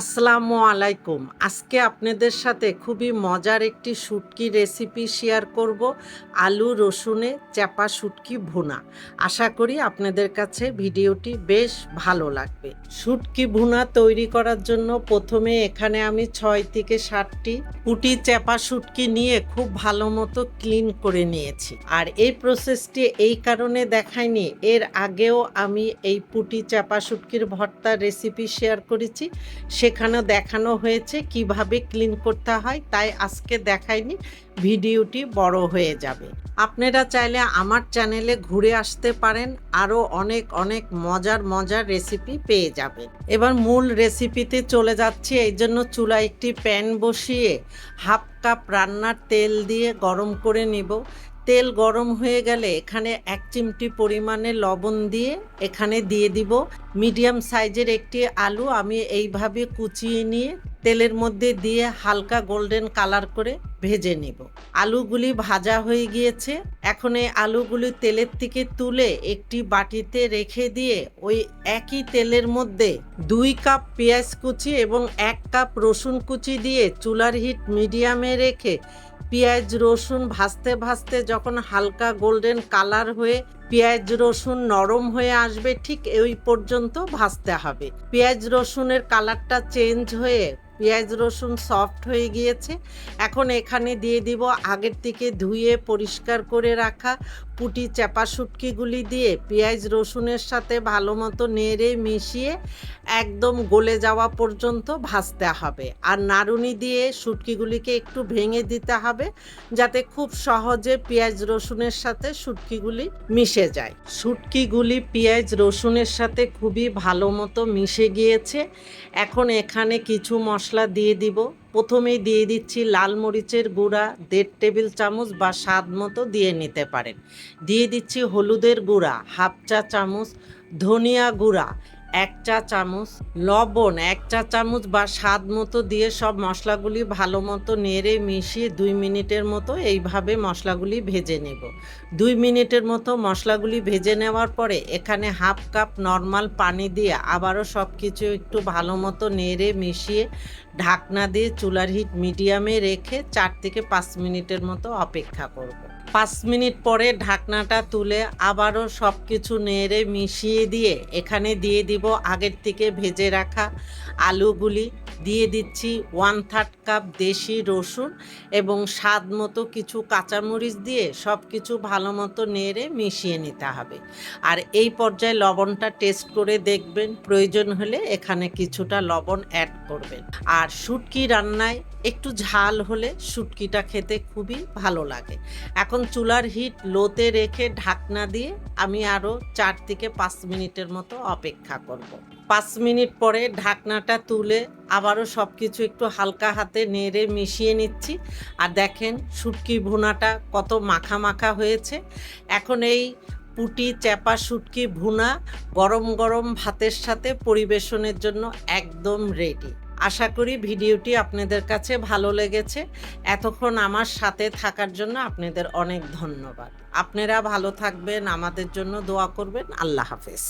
আসসালামু আলাইকুম। আজকে আপনাদের সাথে খুবই মজার একটি শুটকি রেসিপি শেয়ার করব। আলু রসুনে চাপা শুটকি ভুনা। আশা করি আপনাদের কাছে ভিডিওটি বেশ ভালো লাগবে। শুটকি ভুনা তৈরি করার জন্য প্রথমে এখানে আমি 6 থেকে 7টি পুঁটি চাপা শুটকি নিয়ে খুব ভালো মতো ক্লিন করে নিয়েছি। আর এই প্রসেসটি এই কারণে দেখাইনি, এর আগেও আমি এই পুঁটি চাপা শুটকির ভর্তার রেসিপি শেয়ার করেছি, সেখানেও দেখানো হয়েছে কিভাবে ক্লিন করতে হয়, তাই আজকে দেখাইনি, ভিডিওটি বড় হয়ে যাবে। আপনারা চাইলে আমার চ্যানেলে ঘুরে আসতে পারেন, আরও অনেক অনেক মজার রেসিপি পেয়ে যাবেন। এবার মূল রেসিপিতে চলে যাচ্ছি। এই জন্য চুলায় একটি প্যান বসিয়ে হাফ কাপ রান্নার তেল দিয়ে গরম করে নিব। তেল গরম হয়ে গেলে এখানে 1 চিমটি পরিমাণে লবণ দিয়ে এখানে দিয়ে দিব মিডিয়াম সাইজের একটি আলু। আমি এইভাবে কুচিয়ে নিয়ে তেলের মধ্যে দিয়ে হালকা গোল্ডেন কালার করে ভেজে নেব। আলুগুলি ভাজা হয়ে গিয়েছে। এখন এই আলুগুলি তেলের থেকে তুলে একটি বাটিতে রেখে দিয়ে ওই একই তেলের মধ্যে 2 কাপ পেঁয়াজ কুচি এবং 1 কাপ রসুন কুচি দিয়ে চুলার হিট মিডিয়ামে রেখে পেঁয়াজ রসুন ভাজতে ভাজতে যখন হালকা গোল্ডেন কালার হয়ে পেঁয়াজ রসুন নরম হয়ে আসবে, ঠিক এই পর্যন্ত ভাজতে হবে। পেঁয়াজ রসুনের কালারটা চেঞ্জ হয়ে পেঁয়াজ রসুন সফট হয়ে গিয়েছে। এখন এখানে দিয়ে দিব আগের থেকে ধুয়ে পরিষ্কার করে রাখা পুঁটি চাপা শুটকিগুলি দিয়ে পেঁয়াজ রসুনের সাথে ভালো মতো নেড়ে মিশিয়ে একদম গলে যাওয়া পর্যন্ত ভাজতে হবে। আর নাড়ুনি দিয়ে শুটকিগুলিকে একটু ভেঙে দিতে হবে যাতে খুব সহজে পেঁয়াজ রসুনের সাথে শুটকিগুলি মিশে যায়। শুটকিগুলি পেঁয়াজ রসুনের সাথে খুবই ভালো মতো মিশে গিয়েছে। এখন এখানে কিছু মশলা দিয়ে দিব। প্রথমেই দিয়ে দিচ্ছি লাল মরিচের গুঁড়া 1.5 টেবিল চামচ বা স্বাদ মতো দিয়ে নিতে পারেন। দিয়ে দিচ্ছি হলুদের গুঁড়া হাফ চা চামচ, ধনিয়া গুঁড়া 1 চা চামচ, লবণ 1 চা চামচ বা স্বাদ মতো দিয়ে সব মশলাগুলি ভালো মতো নেড়ে মিশিয়ে 2 মিনিটের মতো এইভাবে মশলাগুলি ভেজে নেব। 2 মিনিটের মতো মশলাগুলি ভেজে নেওয়ার পরে এখানে হাফ কাপ নর্মাল পানি দিয়ে আবারও সব কিছু একটু ভালো মতো নেড়ে মিশিয়ে ঢাকনা দিয়ে চুলার হিট মিডিয়ামে রেখে 4 থেকে 5 মিনিটের মতো অপেক্ষা করব। 5 মিনিট পরে ঢাকনাটা তুলে আবারও সব কিছু নেড়ে মিশিয়ে দিয়ে এখানে দিয়ে দিব আগের থেকে ভেজে রাখা আলুগুলি। দিয়ে দিচ্ছি 1/3 কাপ দেশি রসুন এবং স্বাদ মতো কিছু কাঁচামরিচ দিয়ে সব কিছু ভালো মতো নেড়ে মিশিয়ে নিতে হবে। আর এই পর্যায়ে লবণটা টেস্ট করে দেখবেন, প্রয়োজন হলে এখানে কিছুটা লবণ অ্যাড করবেন। আর শুটকি রান্নায় একটু ঝাল হলে শুটকিটা খেতে খুবই ভালো লাগে। এখন চুলার হিট লোতে রেখে ঢাকনা দিয়ে আমি আরও 4 থেকে 5 মিনিটের মতো অপেক্ষা করব। 5 মিনিট পরে ঢাকনাটা তুলে আবারও সব কিছু একটু হালকা হাতে নেড়ে মিশিয়ে নিচ্ছি। আর দেখেন শুটকি ভুনাটা কত মাখা মাখা হয়েছে। এখন এই পুঁটি চাপা শুটকি ভুনা গরম গরম ভাতের সাথে পরিবেশনের জন্য একদম রেডি। আশা করি ভিডিওটি আপনাদের কাছে ভালো লেগেছে। এতক্ষণ আমার সাথে থাকার জন্য আপনাদের অনেক ধন্যবাদ। আপনারা ভালো থাকবেন, আমাদের জন্য দোয়া করবেন। আল্লাহ হাফেজ।